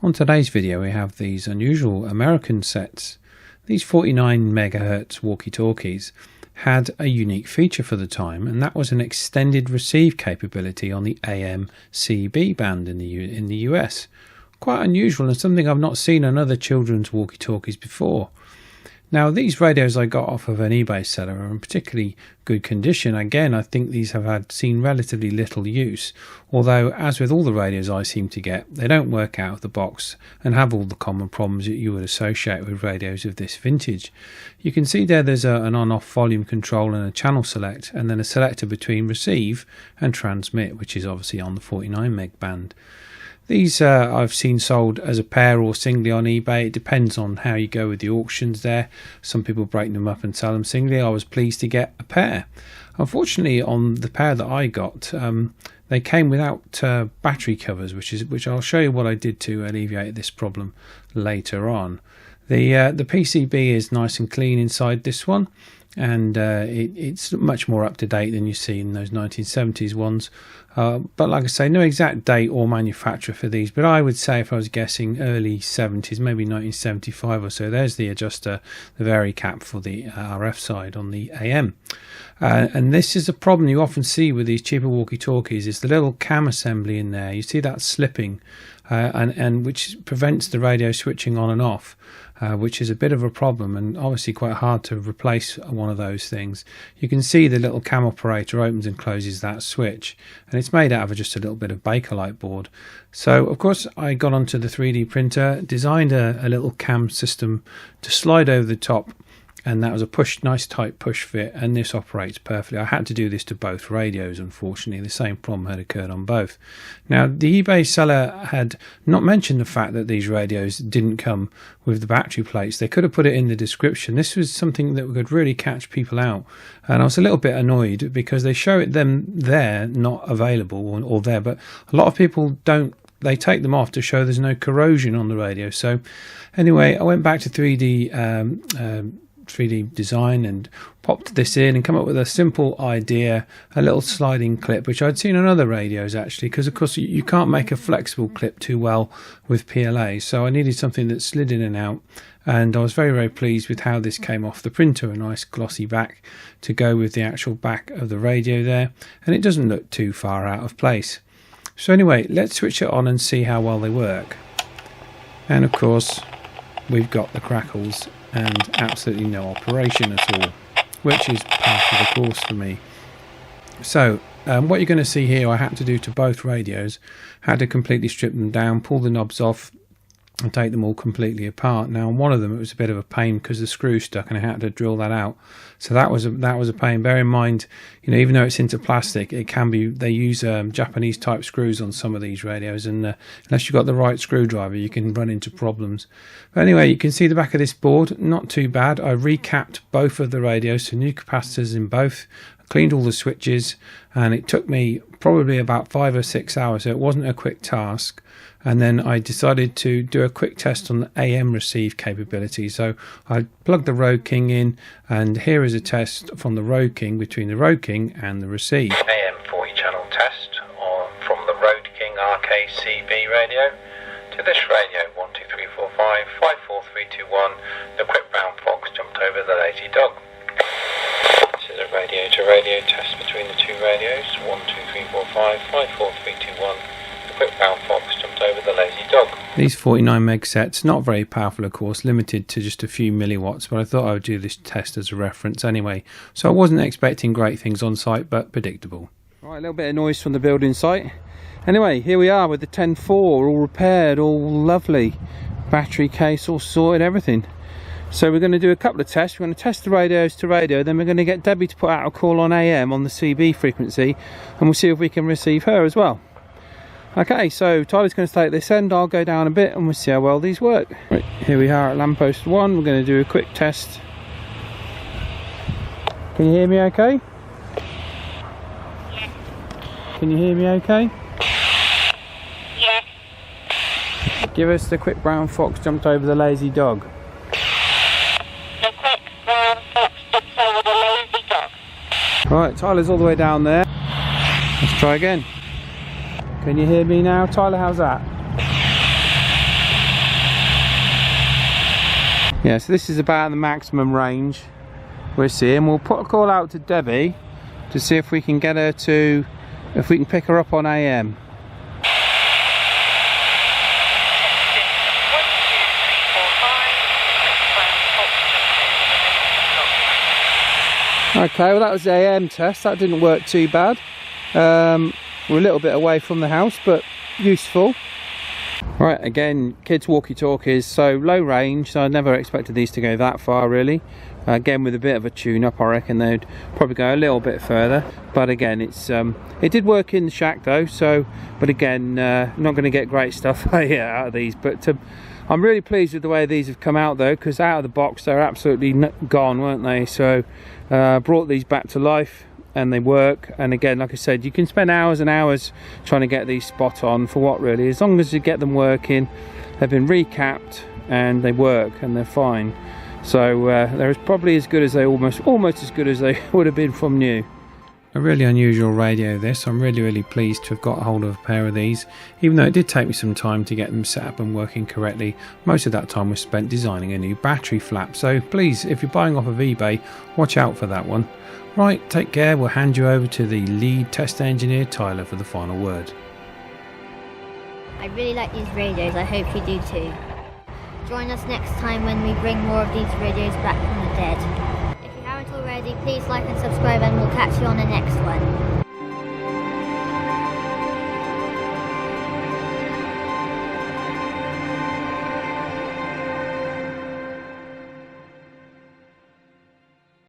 On today's video we have these unusual American sets. These 49 MHz walkie-talkies had a unique feature for the time, and that was an extended receive capability on the AM/CB band in the US. Quite unusual and something I've not seen on other children's walkie-talkies before. Now, these radios I got off of an eBay seller are in particularly good condition. Again, I think these have seen relatively little use, although as with all the radios I seem to get, they don't work out of the box and have all the common problems that you would associate with radios of this vintage. You can see there's an on-off volume control and a channel select, and then a selector between receive and transmit, which is obviously on the 49 meg band. These I've seen sold as a pair or singly on eBay. It depends on how you go with the auctions there. Some people break them up and sell them singly. I was pleased to get a pair. Unfortunately, on the pair that I got, they came without battery covers, which I'll show you what I did to alleviate this problem later on. The PCB is nice and clean inside this one, and it's much more up to date than you see in those 1970s ones. But like I say, no exact date or manufacturer for these, but I would say, if I was guessing, early 70s, maybe 1975 or so. There's the adjuster, the vary cap for the RF side on the AM. And this is a problem you often see with these cheaper walkie-talkies, is the little cam assembly in there. You see that slipping, and which prevents the radio switching on and off, which is a bit of a problem and obviously quite hard to replace one of those things. You can see the little cam operator opens and closes that switch, and it's made out of just a little bit of Bakelite board. So of course I got onto the 3D printer, designed a little cam system to slide over the top, and that was a nice tight push fit, and this operates perfectly. I had to do this to both radios, unfortunately. The same problem had occurred on both. Now, the eBay seller had not mentioned the fact that these radios didn't come with the battery plates. They could have put it in the description. This was something that could really catch people out, and I was a little bit annoyed because they show them there, not available or there, but a lot of people don't. They take them off to show there's no corrosion on the radio. So anyway, I went back to 3D design and popped this in and come up with a simple idea, a little sliding clip, which I'd seen on other radios actually, because of course you can't make a flexible clip too well with PLA, so I needed something that slid in and out, and I was very, very pleased with how this came off the printer. A nice glossy back to go with the actual back of the radio there, and it doesn't look too far out of place. So anyway, let's switch it on and see how well they work. And of course we've got the crackles and absolutely no operation at all, which is part of the course for me. So what you're going to see here, I had to do to both radios. Had to completely strip them down, pull the knobs off and take them all completely apart. Now on one of them it was a bit of a pain because the screw stuck and I had to drill that out, so that was a pain. Bear in mind, you know, even though it's into plastic, it can be, they use Japanese type screws on some of these radios, and unless you've got the right screwdriver you can run into problems. But anyway, you can see the back of this board, not too bad. I recapped both of the radios, so new capacitors in both, cleaned all the switches, and it took me probably about 5 or 6 hours, so it wasn't a quick task. And then I decided to do a quick test on the AM receive capability. So I plugged the Road King in, and here is a test from the Road King between the Road King and the receive. AM 40 channel test from the Road King RKCB radio to this radio 12345 54321. The quick brown fox jumped over the lazy dog. This is a radio to radio test between the two radios 12345 54321. Quick brown fox jumped over the lazy dog. These 49 meg sets, not very powerful of course, limited to just a few milliwatts, but I thought I would do this test as a reference anyway. So I wasn't expecting great things on site, but predictable. Right, a little bit of noise from the building site. Anyway, here we are with the 10.4, all repaired, all lovely. Battery case all sorted, everything. So we're going to do a couple of tests. We're going to test the radios to radio, then we're going to get Debbie to put out a call on AM on the CB frequency, and we'll see if we can receive her as well. Okay, so Tyler's going to stay at this end, I'll go down a bit and we'll see how well these work. Right, here we are at lamppost 1, we're going to do a quick test. Can you hear me okay? Yes. Can you hear me okay? Yes. Give us the quick brown fox jumped over the lazy dog. The quick brown fox jumped over the lazy dog. Right, Tyler's all the way down there. Let's try again. Can you hear me now, Tyler? How's that? Yeah, so this is about the maximum range we're seeing. We'll put a call out to Debbie to see if we can get her to, if we can pick her up on AM. Okay, well that was the AM test. That didn't work too bad. We're a little bit away from the house, but useful. Right, again, kids walkie-talkies, so low range, so I never expected these to go that far really. Again, with a bit of a tune-up, I reckon they'd probably go a little bit further. But again, it's it did work in the shack though, so, but again, not going to get great stuff out of these. But I'm really pleased with the way these have come out though, because out of the box they're absolutely gone, weren't they? So brought these back to life, and they work. And again, like I said, you can spend hours and hours trying to get these spot on for what really, as long as you get them working. They've been recapped and they work and they're fine. So they're probably as good as they almost as good as they would have been from new. A really unusual radio this. I'm really pleased to have got a hold of a pair of these, even though it did take me some time to get them set up and working correctly. Most of that time was spent designing a new battery flap, so please, if you're buying off of eBay, watch out for that one. Right, take care. We'll hand you over to the lead test engineer Tyler for the final word. I really like these radios, I hope you do too. Join us next time when we bring more of these radios back from the dead. If you haven't already, please like and subscribe, and we'll catch you on the next one.